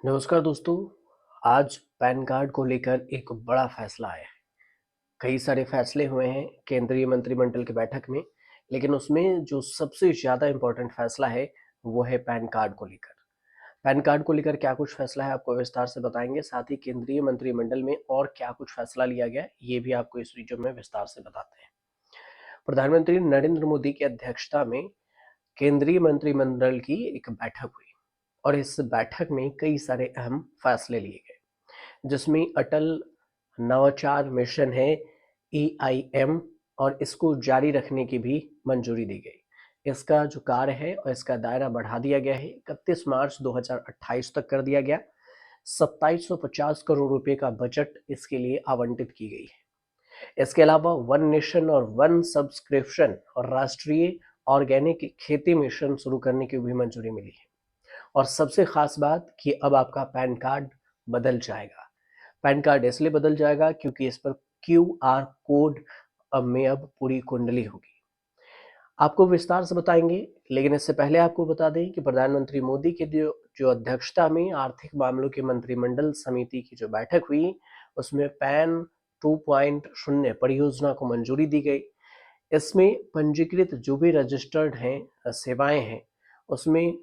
नमस्कार दोस्तों। आज पैन कार्ड को लेकर एक बड़ा फैसला आया है। कई सारे फैसले हुए हैं केंद्रीय मंत्रिमंडल की बैठक में, लेकिन उसमें जो सबसे ज़्यादा इम्पोर्टेंट फैसला है वो है पैन कार्ड को लेकर। पैन कार्ड को लेकर क्या कुछ फैसला है आपको विस्तार से बताएंगे, साथ ही केंद्रीय मंत्रिमंडल में और क्या कुछ फैसला लिया गया है ये भी आपको इस वीडियो में विस्तार से बताते हैं। प्रधानमंत्री नरेंद्र मोदी की अध्यक्षता में केंद्रीय मंत्रिमंडल की एक बैठक हुई और इस बैठक में कई सारे अहम फैसले लिए गए, जिसमें अटल नवाचार मिशन है EIM और इसको जारी रखने की भी मंजूरी दी गई। इसका जो कार्य है और इसका दायरा बढ़ा दिया गया है, 31 मार्च 2028 तक कर दिया गया। 2750 करोड़ रुपए का बजट इसके लिए आवंटित की गई है। इसके अलावा वन नेशन और वन सब्सक्रिप्शन और राष्ट्रीय ऑर्गेनिक खेती मिशन शुरू करने की भी मंजूरी मिली है। और सबसे खास बात कि अब आपका पैन कार्ड बदल जाएगा। पैन कार्ड इसलिए बदल जाएगा क्योंकि इस पर QR कोड अब पूरी कुंडली होगी। आपको विस्तार से बताएंगे, लेकिन इससे पहले आपको बता दें कि प्रधानमंत्री मोदी के जो अध्यक्षता में आर्थिक मामलों के मंत्रिमंडल समिति की जो बैठक हुई, उसमें पैन 2.0 परियोजना को मंजूरी दी गई। इसमें पंजीकृत जो भी रजिस्टर्ड हैं सेवाएं हैं, उसमें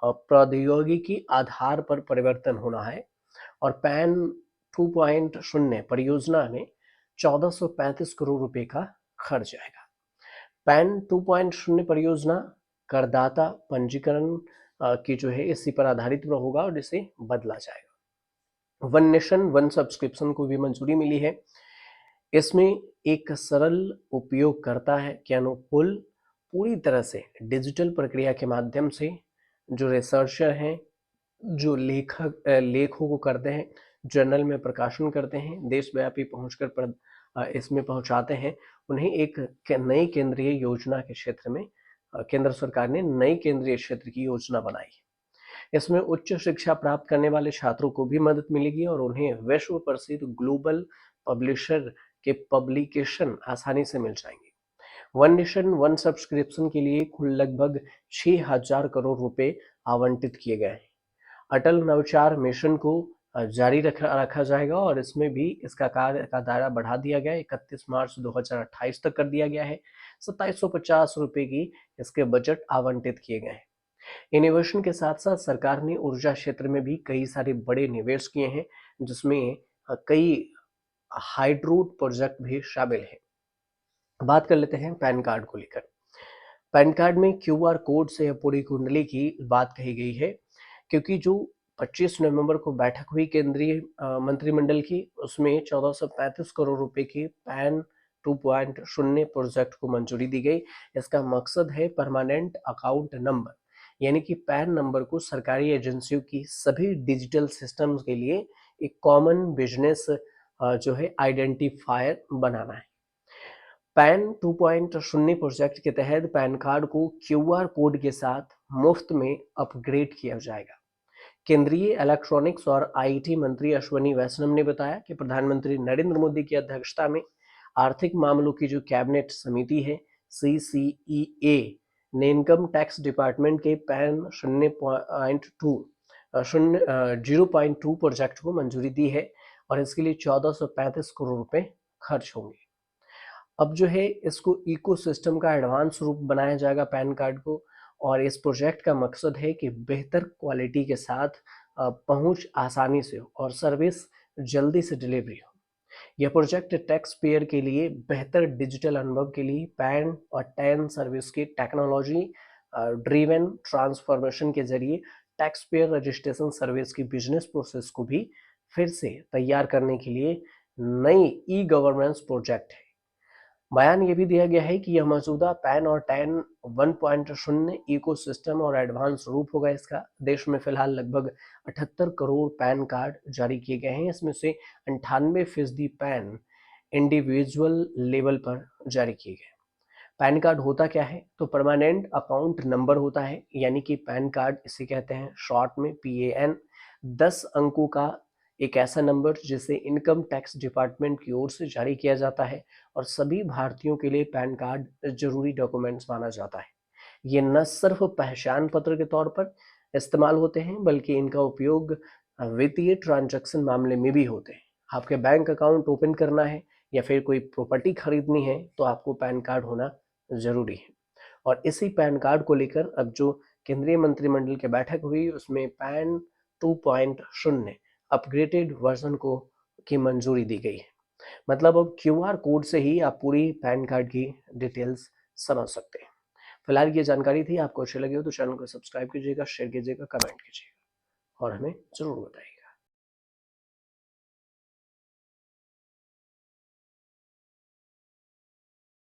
प्रौद्योगिकी आधार पर परिवर्तन होना है और पैन 2.0 परियोजना में 1435 करोड़ रुपए का खर्च आएगा। पैन 2.0 परियोजना करदाता पंजीकरण की जो है इसी पर आधारित होगा और इसे बदला जाएगा। वन नेशन वन सब्सक्रिप्शन को भी मंजूरी मिली है। इसमें एक सरल उपयोगकर्ता है के अनुकूल पूरी तरह से डिजिटल प्रक्रिया के माध्यम से जो रिसर्चर हैं, जो लेखों को करते हैं, जर्नल में प्रकाशन करते हैं, देशव्यापी पहुंचकर इसमें पहुंचाते हैं, उन्हें एक नई केंद्रीय योजना के क्षेत्र में केंद्र सरकार ने नई केंद्रीय क्षेत्र की योजना बनाई है। इसमें उच्च शिक्षा प्राप्त करने वाले छात्रों को भी मदद मिलेगी और उन्हें विश्व प्रसिद्ध ग्लोबल पब्लिशर के पब्लिकेशन आसानी से मिल जाएंगे। वन नेशन वन सब्सक्रिप्शन के लिए कुल लगभग 6000 करोड़ रुपए आवंटित किए गए हैं। अटल नवाचार मिशन को जारी रखा जाएगा और इसमें भी इसका कार्य का दायरा बढ़ा दिया गया है। 31 मार्च 2028 तक कर दिया गया है। 2750 रुपए की इसके बजट आवंटित किए गए हैं। इनोवेशन के साथ साथ सरकार ने ऊर्जा क्षेत्र में भी कई सारे बड़े निवेश किए हैं, जिसमें कई हाइड्रो प्रोजेक्ट भी शामिल हैं। बात कर लेते हैं पैन कार्ड को लेकर। पैन कार्ड में QR कोड से पूरी कुंडली की बात कही गई है, क्योंकि जो 25 नवंबर को बैठक हुई केंद्रीय मंत्रिमंडल की, उसमें 1435 करोड़ रुपए की पैन 2.0 प्रोजेक्ट को मंजूरी दी गई। इसका मकसद है परमानेंट अकाउंट नंबर, यानी कि पैन नंबर को सरकारी एजेंसियों की सभी डिजिटल सिस्टम्स के लिए एक कॉमन बिजनेस जो है आइडेंटिफायर बनाना है। पैन 2.0 प्रोजेक्ट के तहत पैन कार्ड को QR कोड के साथ मुफ्त में अपग्रेड किया जाएगा। केंद्रीय इलेक्ट्रॉनिक्स और IT मंत्री अश्विनी वैष्णव ने बताया कि प्रधानमंत्री नरेंद्र मोदी की अध्यक्षता में आर्थिक मामलों की जो कैबिनेट समिति है CCEA ने इनकम टैक्स डिपार्टमेंट के पैन 0.2 प्रोजेक्ट को मंजूरी दी है और इसके लिए 1435 करोड़ रुपए खर्च होंगे। अब जो है इसको इकोसिस्टम का एडवांस रूप बनाया जाएगा पैन कार्ड को, और इस प्रोजेक्ट का मकसद है कि बेहतर क्वालिटी के साथ पहुंच आसानी से हो और सर्विस जल्दी से डिलीवरी हो। यह प्रोजेक्ट टैक्स पेयर के लिए बेहतर डिजिटल अनुभव के लिए पैन और टैन सर्विस की टेक्नोलॉजी ड्रिवन ट्रांसफॉर्मेशन के जरिए टैक्स पेयर रजिस्ट्रेशन सर्विस की बिजनेस प्रोसेस को भी फिर से तैयार करने के लिए नई ई-गवर्नेंस प्रोजेक्ट है। बयान ये भी दिया गया है कि यह मौजूदा पैन और टैन 1.0 इकोसिस्टम और एडवांस रूप होगा इसका। देश में फिलहाल लगभग 78 करोड़ पैन कार्ड जारी किए गए हैं। इसमें से 98% पैन इंडिविजुअल लेवल पर जारी किए गए। पैन कार्ड होता क्या है? तो परमानेंट अकाउंट नंबर होता है, यानी कि पैन कार्ड इसे कहते हैं शॉर्ट में PAN। 10 अंकों का एक ऐसा नंबर जिसे इनकम टैक्स डिपार्टमेंट की ओर से जारी किया जाता है और सभी भारतीयों के लिए पैन कार्ड जरूरी डॉक्यूमेंट्स माना जाता है। ये न सिर्फ पहचान पत्र के तौर पर इस्तेमाल होते हैं, बल्कि इनका उपयोग वित्तीय ट्रांजैक्शन मामले में भी होते हैं। आपके बैंक अकाउंट ओपन करना है या फिर कोई प्रॉपर्टी खरीदनी है तो आपको पैन कार्ड होना ज़रूरी है। और इसी पैन कार्ड को लेकर अब जो केंद्रीय मंत्रिमंडल की बैठक हुई उसमें पैन 2.0 अपग्रेडेड वर्जन को की मंजूरी दी गई है। मतलब अब क्यूआर कोड से ही आप पूरी पैन कार्ड की डिटेल्स समझ सकते हैं। फिलहाल ये जानकारी थी, आपको अच्छी लगी हो तो चैनल को सब्सक्राइब कीजिएगा, शेयर कीजिएगा, कमेंट कीजिएगा और हमें ज़रूर बताइए।